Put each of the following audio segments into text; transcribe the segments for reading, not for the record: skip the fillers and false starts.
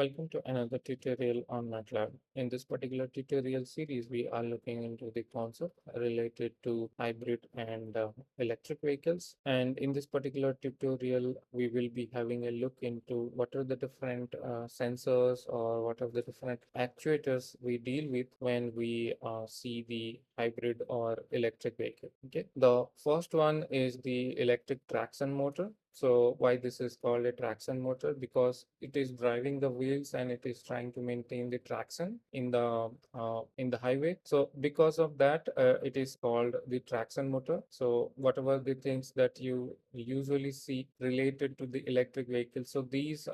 Welcome to another tutorial on MATLAB. In this particular tutorial series, we are looking into the concept related to hybrid and electric vehicles. And in this particular tutorial, we will be having a look into what are the different sensors or what are the different actuators we deal with when we see the hybrid or electric vehicle. Okay, the first one is the electric traction motor. So why this is called a traction motor? Because it is driving the wheels and it is trying to maintain the traction in the highway. So because of that, it is called the traction motor. So whatever the things that you usually see related to the electric vehicle, so these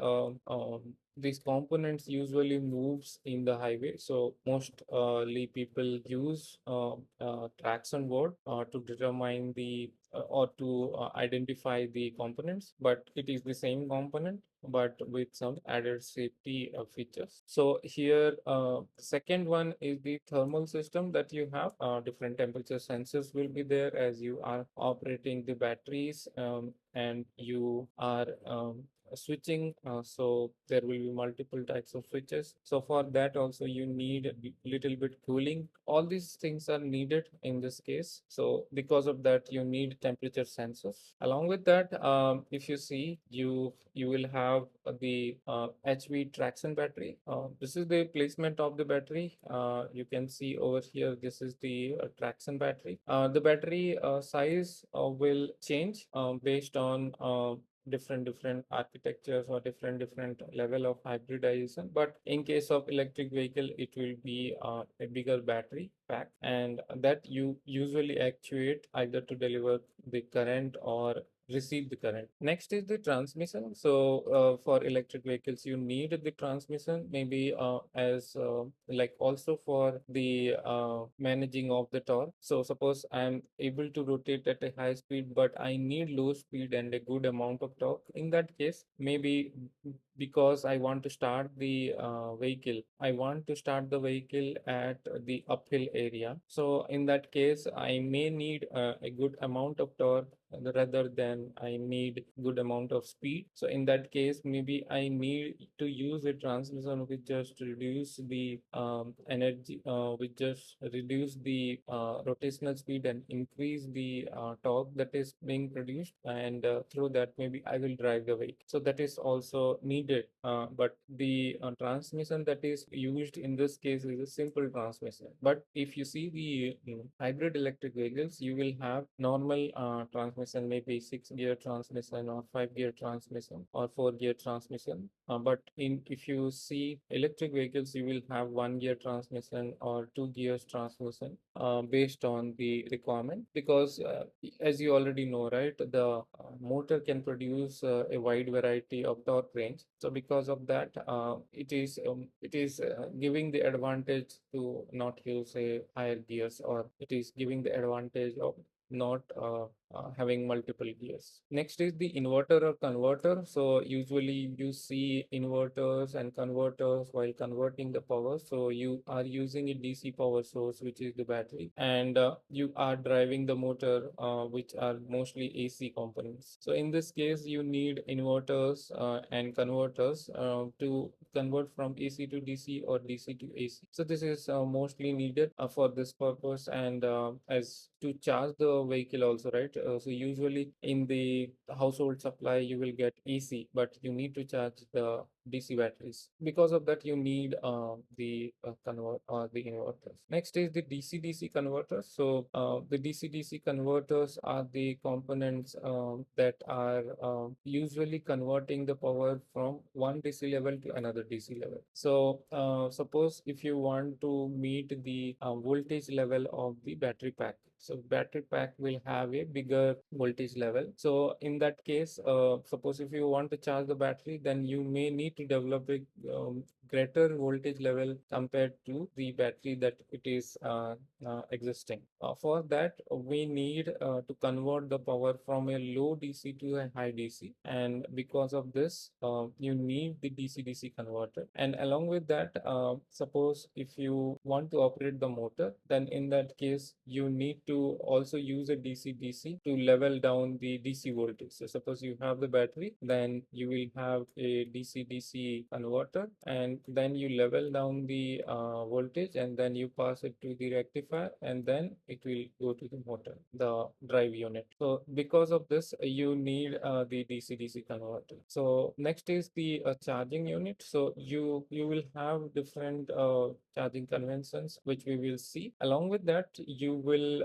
components usually moves in the highway. So mostly people use traction word to determine the or to identify the components, but it is the same component but with some added safety features. So here, second one is the thermal system that you have. Different temperature sensors will be there as you are operating the batteries, and you are switching. So there will be multiple types of switches. So for that also you need a little bit cooling. All these things are needed in this case. So because of that, you need temperature sensors. Along with that, if you see, you will have the HV traction battery. This is the placement of the battery. You can see over here, this is the traction battery. The battery size will change based on different architectures or different level of hybridization. But in case of electric vehicle, it will be a bigger battery pack, and that you usually actuate either to deliver the current or receive the current. Next is the transmission. So for electric vehicles, you need the transmission, maybe as like also for the managing of the torque. So suppose I'm able to rotate at a high speed, but I need low speed and a good amount of torque. In that case, maybe because I want to start the vehicle, I want to start the vehicle at the uphill area. So in that case, I may need a good amount of torque rather than I need good amount of speed. So in that case, maybe I need to use a transmission which just reduce the energy, which just reduce the rotational speed and increase the torque that is being produced, and through that maybe I will drive the vehicle. So that is also needed, but the transmission that is used in this case is a simple transmission. But if you see the hybrid electric vehicles, you will have normal transmission, maybe 6-gear transmission or 5-gear transmission or 4-gear transmission. But if you see electric vehicles, you will have 1-gear transmission or 2 gears transmission based on the requirement. Because as you already know, right, the motor can produce a wide variety of torque range. So because of that, it is giving the advantage to not use a higher gears, or it is giving the advantage of not having multiple gears. Next is the inverter or converter. So usually you see inverters and converters while converting the power. So you are using a DC power source, which is the battery, and you are driving the motor, which are mostly AC components. So in this case, you need inverters and converters to convert from AC to DC or DC to AC. So this is mostly needed for this purpose, and as to charge the vehicle also, right? So usually in the household supply, you will get AC, but you need to charge the DC batteries. Because of that, you need the inverters. Next is the DC-DC converters. So the DC-DC converters are the components that are usually converting the power from one DC level to another DC level. So suppose if you want to meet the voltage level of the battery pack, so battery pack will have a bigger voltage level. So in that case, suppose if you want to charge the battery, then you may need to develop a greater voltage level compared to the battery that it is existing. For that, we need to convert the power from a low DC to a high DC, and because of this, you need the DC-DC converter. And along with that, suppose if you want to operate the motor, then in that case, you need to also use a DC-DC to level down the DC voltage. So suppose you have the battery, then you will have a DC-DC converter, and then you level down the voltage, and then you pass it to the rectifier, and then it will go to the motor, the drive unit. So because of this, you need the DC-DC converter. So next is the charging unit. So you will have different charging conventions, which we will see. Along with that, you will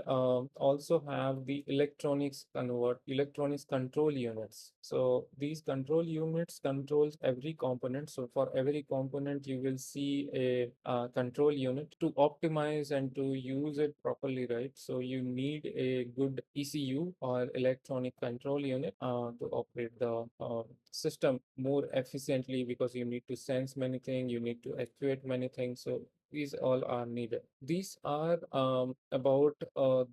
also have the electronics control units. So these control units controls every component. So for every component, you will see a control unit to optimize and to use it properly, right? So you need a good ECU or electronic control unit to operate the system more efficiently, because you need to sense many things, you need to actuate many things. So these all are needed. These are about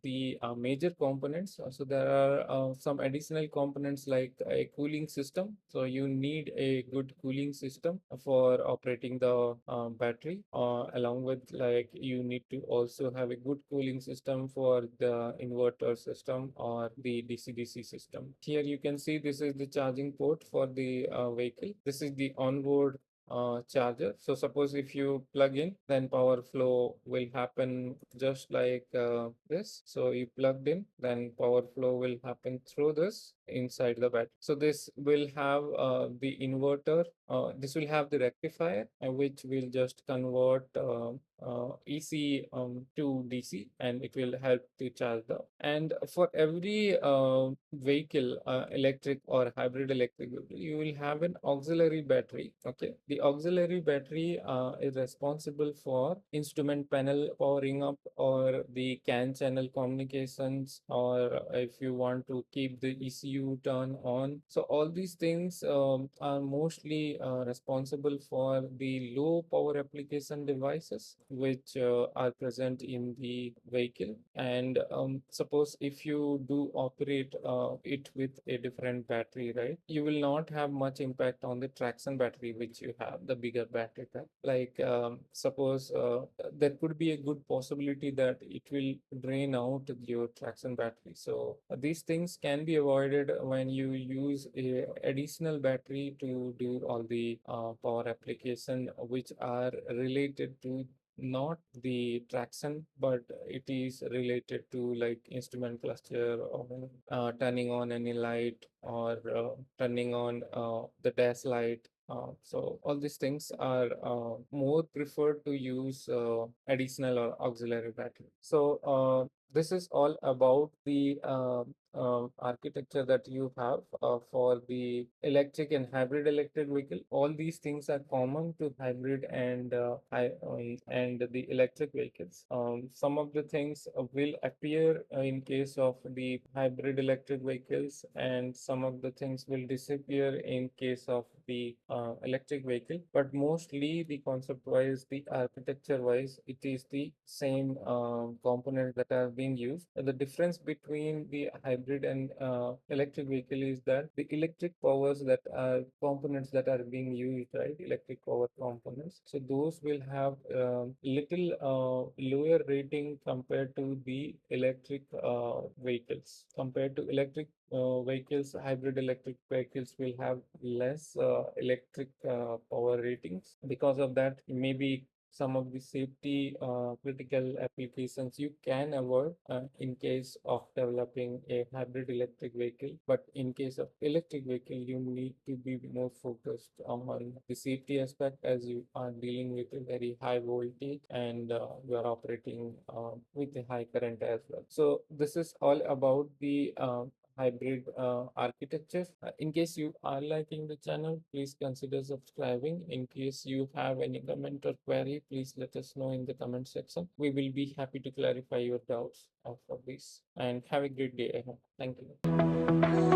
the major components. So there are some additional components like a cooling system. So you need a good cooling system for operating the battery. Along with, like, you need to also have a good cooling system for the inverter system or the DC-DC system. Here you can see this is the charging port for the vehicle. This is the onboard charger. So suppose if you plug in, then power flow will happen just like this. So you plugged in, then power flow will happen through this inside the battery. So this will have the inverter. This will have the rectifier, which will just convert EC to DC, and it will help to charge the. And for every vehicle, electric or hybrid electric vehicle, you will have an auxiliary battery. Okay, the auxiliary battery is responsible for instrument panel powering up, or the CAN channel communications, or if you want to keep the ECU turn on. So all these things are mostly responsible for the low power application devices which are present in the vehicle. And suppose if you do operate it with a different battery, right, you will not have much impact on the traction battery which you have, the bigger battery pack. Like suppose there could be a good possibility that it will drain out your traction battery. So these things can be avoided when you use a additional battery to do all the power application which are related to not the traction, but it is related to like instrument cluster, or turning on any light, or turning on the dash light. So all these things are more preferred to use additional or auxiliary battery. So this is all about the architecture that you have for the electric and hybrid electric vehicle. All these things are common to hybrid and the electric vehicles. Some of the things will appear in case of the hybrid electric vehicles, and some of the things will disappear in case of the electric vehicle. But mostly, the concept wise, the architecture wise, it is the same components that are being used. The difference between the hybrid and electric vehicle is that the electric powers that are components that are being used, right? Electric power components. So those will have little lower rating compared to the electric vehicles. Compared to electric vehicles, hybrid electric vehicles will have less electric power ratings. Because of that, maybe some of the safety critical applications you can avoid in case of developing a hybrid electric vehicle. But in case of electric vehicle, you need to be more focused on the safety aspect, as you are dealing with a very high voltage, and you are operating with a high current as well. So this is all about the hybrid architecture. In case you are liking the channel, please consider subscribing. In case you have any comment or query, please let us know in the comment section. We will be happy to clarify your doubts for this. And have a great day ahead. Thank you.